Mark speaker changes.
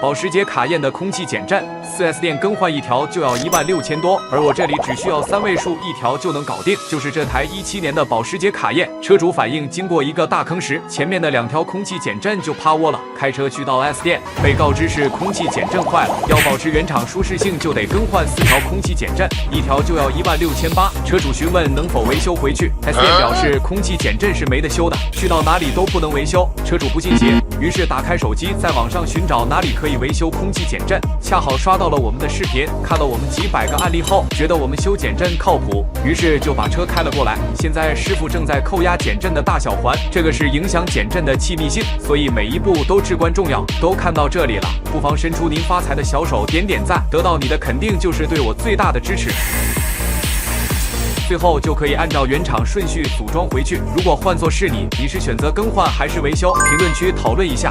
Speaker 1: 保时捷卡宴的空气减震，4S 店更换一条就要16000多，而我这里只需要3位数一条就能搞定。就是这台17年的保时捷卡宴，车主反映经过一个大坑时，前面的2条空气减震就趴窝了。开车去到 S 店，被告知是空气减震坏了，要保持原厂舒适性就得更换4条空气减震，一条就要16800。车主询问能否维修回去 ，S 店表示空气减震是没得修的，去到哪里都不能维修。车主不信邪，于是打开手机在网上寻找哪里可以维修空气减震，恰好刷到了我们的视频，看了我们几百个案例后，觉得我们修减震靠谱，于是就把车开了过来。现在师傅正在扣压减震的大小环，这个是影响减震的气密性，所以每一步都至关重要。都看到这里了，不妨伸出您发财的小手，点点赞，得到你的肯定就是对我最大的支持。最后就可以按照原厂顺序组装回去。如果换作是你，你是选择更换还是维修？评论区讨论一下。